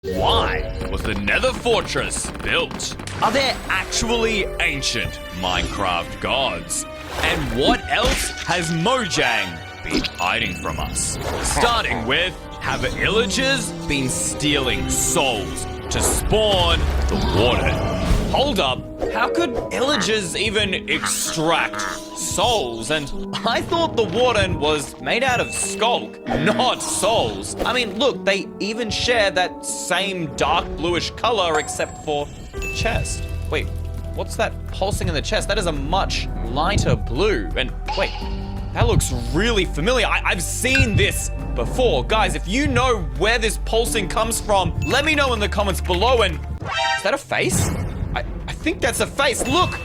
Why was the Nether Fortress built? Are there actually ancient Minecraft gods? And what else has Mojang been hiding from us? Starting with, have illagers been stealing souls to spawn the warden? Hold up, how could illagers even extract souls? And I thought the warden was made out of skulk, not souls. I mean, look, they even share that same dark bluish color except for the chest. Wait, what's that pulsing in the chest? That is a much lighter blue. And wait, that looks really familiar. I've seen this before. Guys, if you know where this pulsing comes from, let me know in the comments below. And is that a face? I think that's a face. Look!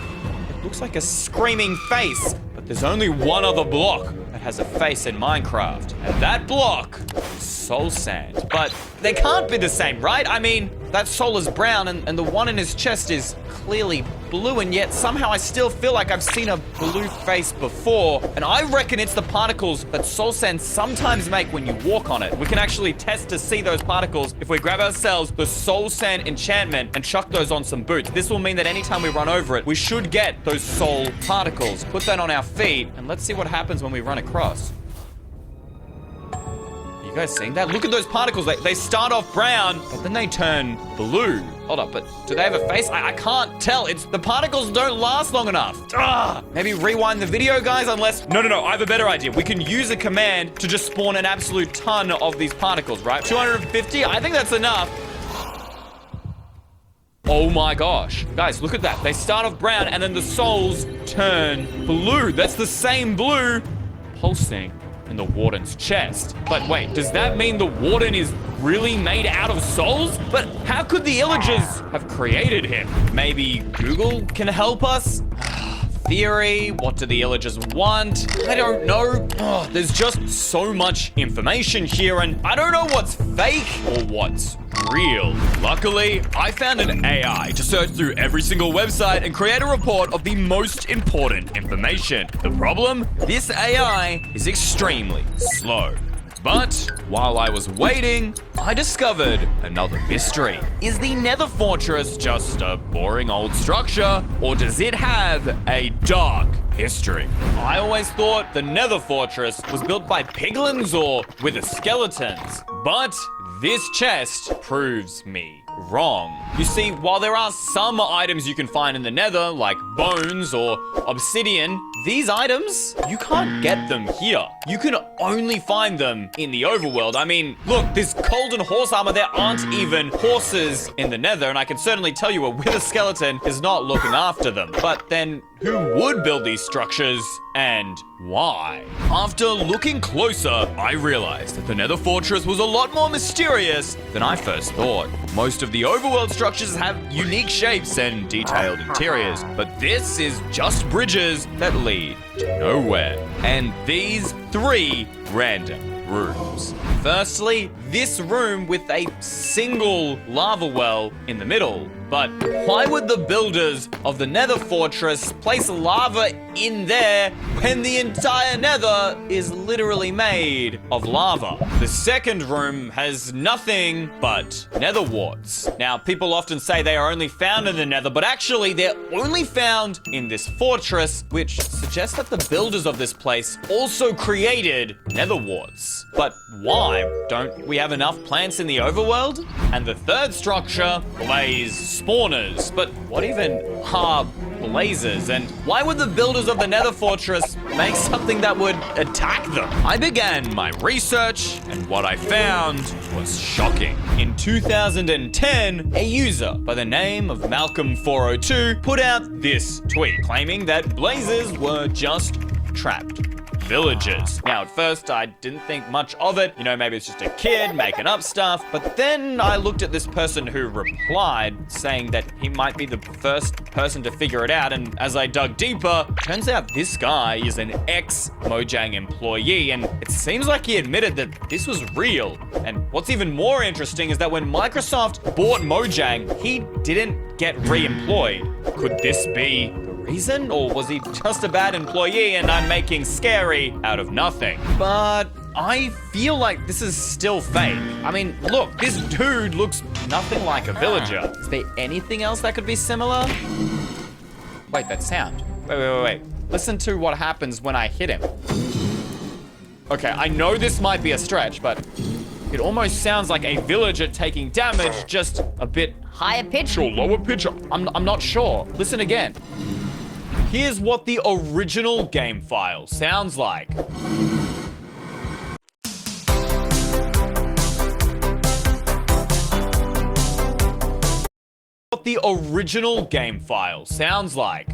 It looks like a screaming face. But there's only one other block that has a face in Minecraft. And that block is soul sand. But they can't be the same, right? I mean, that soul is brown and the one in his chest is clearly blue, and yet somehow I still feel like I've seen a blue face before. And I reckon it's the particles that soul sand sometimes make when you walk on it. We can actually test to see those particles if we grab ourselves the soul sand enchantment and chuck those on some boots. This will mean that anytime we run over it, we should get those soul particles. Put that on our feet, and let's see what happens when we run across. You guys seeing that? Look at those particles. They start off brown, but then they turn blue. Hold up, but do they have a face? I can't tell. The particles don't last long enough. Maybe rewind the video, guys, unless... No, I have a better idea. We can use a command to just spawn an absolute ton of these particles, right? 250? I think that's enough. Oh my gosh. Guys, look at that. They start off brown, and then the souls turn blue. That's the same blue pulsing in the warden's chest. But wait, does that mean the warden is really made out of souls? But how could the illagers have created him? Maybe Google can help us? Theory, what do the illagers want? I don't know. There's just so much information here, and I don't know what's fake or what's real. Luckily, I found an AI to search through every single website and create a report of the most important information. The problem? This AI is extremely slow. But while I was waiting, I discovered another mystery. Is the Nether Fortress just a boring old structure, or does it have a dark history? I always thought the Nether Fortress was built by piglins or wither skeletons, but this chest proves me wrong. You see, while there are some items you can find in the Nether, like bones or obsidian, these items, you can't get them here. You can only find them in the overworld. I mean, look, this golden horse armor, there aren't even horses in the Nether, and I can certainly tell you a wither skeleton is not looking after them. But then, who would build these structures, and why? After looking closer, I realized that the Nether Fortress was a lot more mysterious than I first thought. Most of the overworld structures have unique shapes and detailed interiors, but this is just bridges that lead to nowhere. And these 3 random rooms. Firstly, this room with a single lava well in the middle. But why would the builders of the Nether Fortress place lava in there when the entire Nether is literally made of lava? The second room has nothing but nether warts. Now, people often say they are only found in the Nether, but actually they're only found in this fortress, which suggests that the builders of this place also created nether warts. But why? Don't we have enough plants in the overworld? And the third structure, blaze spawners. But what even are blazes? And why would the builders of the Nether Fortress make something that would attack them? I began my research, and what I found was shocking. In 2010, a user by the name of Malcolm402 put out this tweet claiming that blazes were just trapped villagers. Now, at first, I didn't think much of it. You know, maybe it's just a kid making up stuff. But then I looked at this person who replied, saying that he might be the first person to figure it out. And as I dug deeper, turns out this guy is an ex-Mojang employee. And it seems like he admitted that this was real. And what's even more interesting is that when Microsoft bought Mojang, he didn't get re-employed. Could this be reason, or was he just a bad employee and I'm making scary out of nothing? But I feel like this is still fake. I mean, look, this dude looks nothing like a villager. Is there anything else that could be similar? Wait, that sound. Wait. Listen to what happens when I hit him. Okay, I know this might be a stretch, but it almost sounds like a villager taking damage, just a bit higher pitch or lower pitch. I'm not sure. Listen again. Here's what the original game file sounds like. What the original game file sounds like.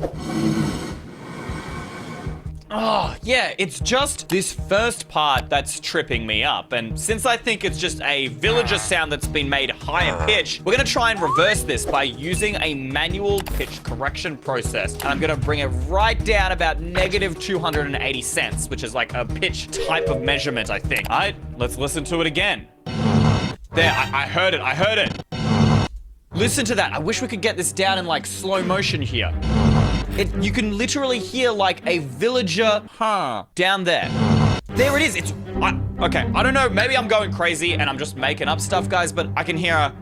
Oh, yeah, it's just this first part that's tripping me up. And since I think it's just a villager sound that's been made higher pitch, we're gonna try and reverse this by using a manual pitch correction process. And I'm gonna bring it right down about negative 280 cents, which is like a pitch type of measurement, I think. All right, let's listen to it again. There, I heard it. Listen to that. I wish we could get this down in like slow motion here. You can literally hear like a villager down there. There it is. Okay, I don't know. Maybe I'm going crazy and I'm just making up stuff, guys, but I can hear a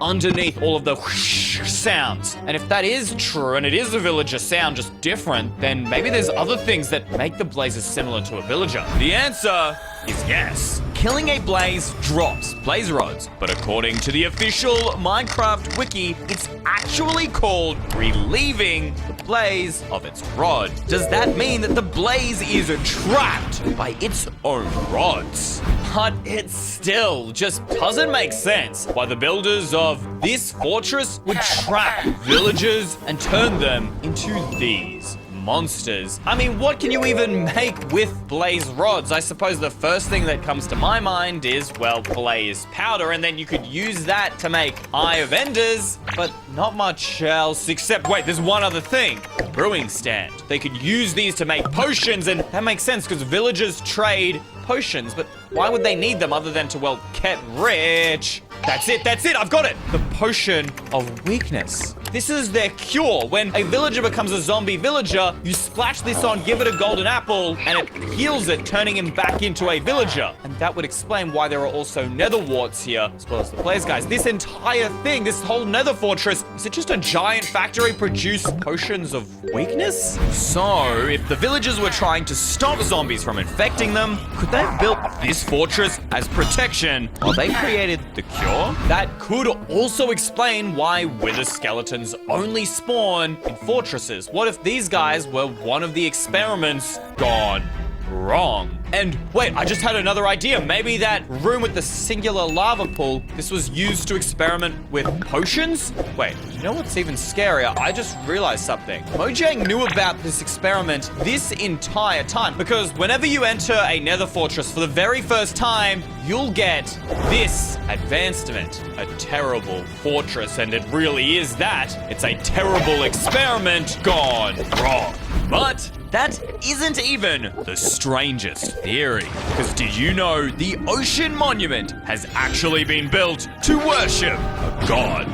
underneath all of the whoosh sounds. And if that is true and it is a villager sound, just different, then maybe there's other things that make the blazes similar to a villager. The answer is yes. Killing a blaze drops blaze rods, but according to the official Minecraft wiki, it's actually called relieving the blaze of its rod. Does that mean that the blaze is trapped by its own rods? But it still just doesn't make sense why the builders of this fortress would trap villagers and turn them into these monsters. I mean, what can you even make with blaze rods? I suppose the first thing that comes to my mind is, well, blaze powder, and then you could use that to make Eye of Enders, but not much else except, wait, there's one other thing. Brewing stand. They could use these to make potions, and that makes sense because villagers trade potions, but why would they need them other than to, well, get rich? That's it, I've got it! The potion of weakness. This is their cure. When a villager becomes a zombie villager, you splash this on, give it a golden apple, and it heals it, turning him back into a villager. And that would explain why there are also nether warts here, as well as the blaze guys. This entire thing, this whole nether fortress, is it just a giant factory produce potions of weakness? So, if the villagers were trying to stop zombies from infecting them, could they have built this fortress as protection while they created the cure? That could also explain why wither skeletons only spawn in fortresses. What if these guys were one of the experiments gone wrong? And wait, I just had another idea. Maybe that room with the singular lava pool, this was used to experiment with potions? Wait, you know what's even scarier? I just realized something. Mojang knew about this experiment this entire time, because whenever you enter a nether fortress for the very first time, you'll get this advancement, a terrible fortress, and it really is that. It's a terrible experiment gone wrong. But that isn't even the strangest theory. Because did you know the Ocean Monument has actually been built to worship a god?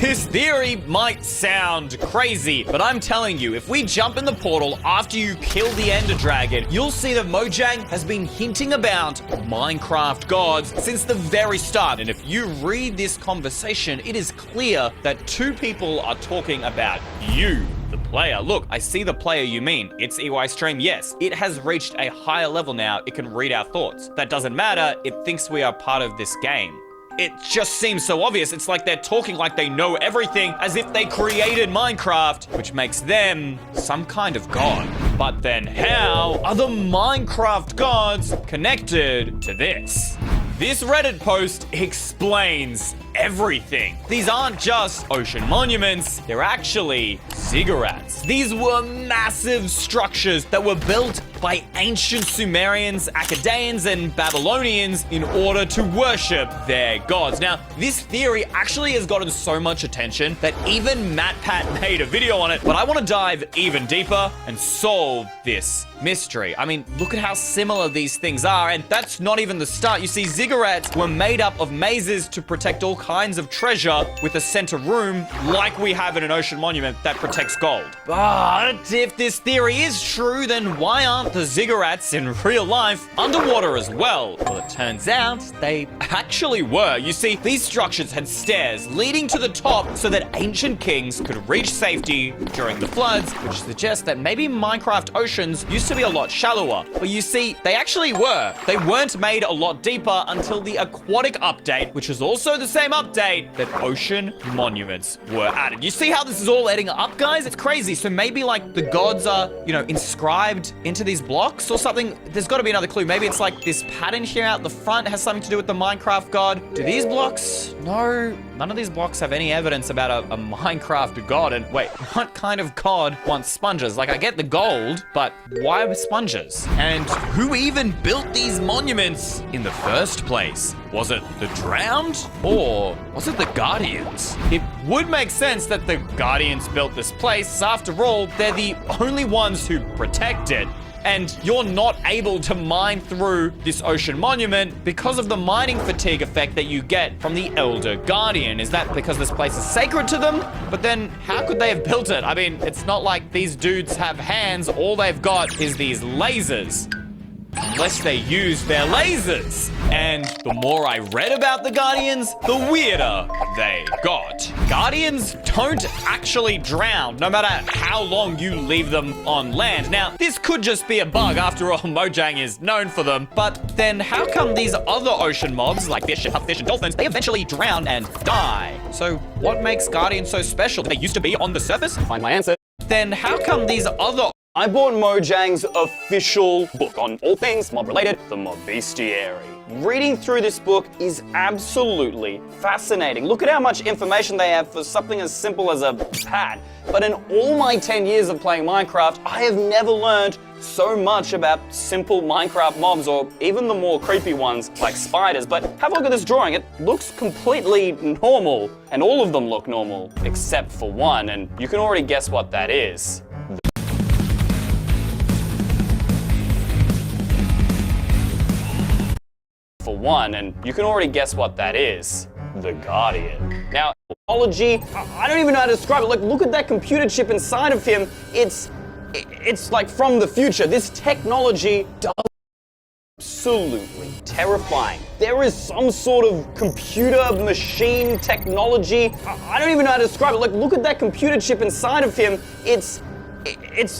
This theory might sound crazy, but I'm telling you, if we jump in the portal after you kill the Ender Dragon, you'll see that Mojang has been hinting about Minecraft gods since the very start. And if you read this conversation, it is clear that two people are talking about you, the player. Look, I see the player you mean. It's Eystreem. Yes, it has reached a higher level now. It can read our thoughts. That doesn't matter. It thinks we are part of this game. It just seems so obvious. It's like they're talking like they know everything, as if they created Minecraft, which makes them some kind of god. But then how are the Minecraft gods connected to this? This Reddit post explains everything. These aren't just ocean monuments, they're actually ziggurats. These were massive structures that were built by ancient Sumerians, Akkadians, and Babylonians in order to worship their gods. Now, this theory actually has gotten so much attention that even MatPat made a video on it, but I want to dive even deeper and solve this mystery. I mean, look at how similar these things are, and that's not even the start. You see, ziggurats were made up of mazes to protect all kinds of treasure with a center room like we have in an ocean monument that protects protects gold. But if this theory is true, then why aren't the ziggurats in real life underwater as well? Well, it turns out they actually were. You see, these structures had stairs leading to the top so that ancient kings could reach safety during the floods, which suggests that maybe Minecraft oceans used to be a lot shallower. But you see, they actually were. They weren't made a lot deeper until the aquatic update, which is also the same update that ocean monuments were added. You see how this is all adding up, guys? It's crazy. So maybe like the gods are, you know, inscribed into these blocks or something. There's got to be another clue. Maybe it's like this pattern here out the front has something to do with the Minecraft god. Do these blocks? No, none of these blocks have any evidence about a Minecraft god. And wait, what kind of god wants sponges? Like, I get the gold, but why sponges? And who even built these monuments in the first place? Was it the drowned or was it the Guardians? It would make sense that the Guardians built this place. After all, they're the only ones who protect it. And you're not able to mine through this ocean monument because of the mining fatigue effect that you get from the Elder Guardian. Is that because this place is sacred to them? But then how could they have built it? I mean, it's not like these dudes have hands. All they've got is these lasers. Unless they use their lasers. And the more I read about the Guardians, the weirder they got. Guardians don't actually drown, no matter how long you leave them on land. Now, this could just be a bug. After all, Mojang is known for them. But then how come these other ocean mobs, like fish and pupfish and dolphins, they eventually drown and die? So what makes Guardians so special? Did they used to be on the surface? Find my answer. Then how come these other... I bought Mojang's official book on all things mob-related, the Mob Bestiary. Reading through this book is absolutely fascinating. Look at how much information they have for something as simple as a pad. But in all my 10 years of playing Minecraft, I have never learned so much about simple Minecraft mobs or even the more creepy ones like spiders. But have a look at this drawing. It looks completely normal. And all of them look normal, except for one. And you can already guess what that is. For one, and you can already guess what that is. The Guardian. Now, technology, I don't even know how to describe it. Like, look at that computer chip inside of him. It's like from the future. This technology does absolutely terrifying. There is some sort of computer machine technology. I don't even know how to describe it. Like, look at that computer chip inside of him. It's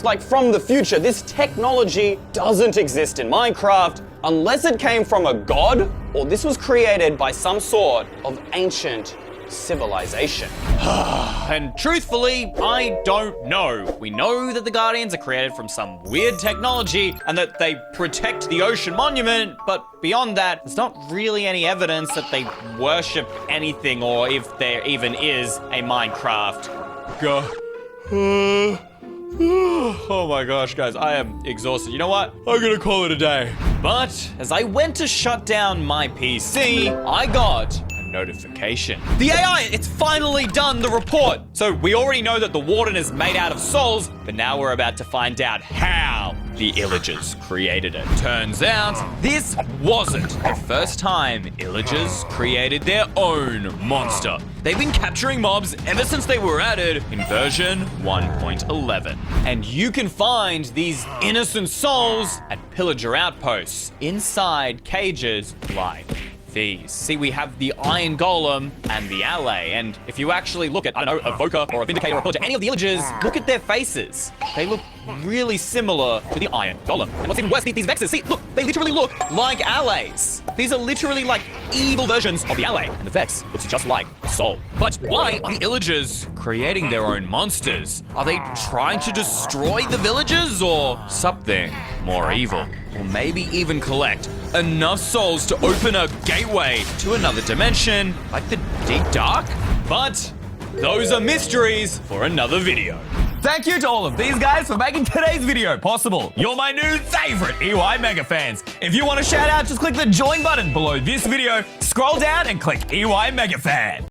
like from the future. This technology doesn't exist in Minecraft unless it came from a god or this was created by some sort of ancient civilization. And truthfully, I don't know. We know that the Guardians are created from some weird technology and that they protect the ocean monument, but beyond that, there's not really any evidence that they worship anything or if there even is a Minecraft god. Oh my gosh, guys, I am exhausted. You know what? I'm gonna call it a day. But as I went to shut down my PC, I got a notification. The AI, it's finally done the report. So we already know that the warden is made out of souls, but now we're about to find out how the Illagers created it. Turns out, this wasn't the first time Illagers created their own monster. They've been capturing mobs ever since they were added in version 1.11. And you can find these innocent souls at pillager outposts inside cages like these. See, we have the Iron Golem and the Ally, and if you actually look at, I don't know, a Voker or a Vindicator or a Pillager, any of the Illagers, look at their faces. They look really similar to the Iron Golem. And what's even worse, these Vexes, see, look, they literally look like allies. These are literally like evil versions of the Ally, and the Vex looks just like a soul. But why are the Illagers creating their own monsters? Are they trying to destroy the villagers or something more evil? Or maybe even collect enough souls to open a gateway to another dimension, like the Deep Dark? But those are mysteries for another video. Thank you to all of these guys for making today's video possible. You're my new favorite EY Mega fans. If you want a shout out, just click the join button below this video, scroll down and click EY Mega Fan.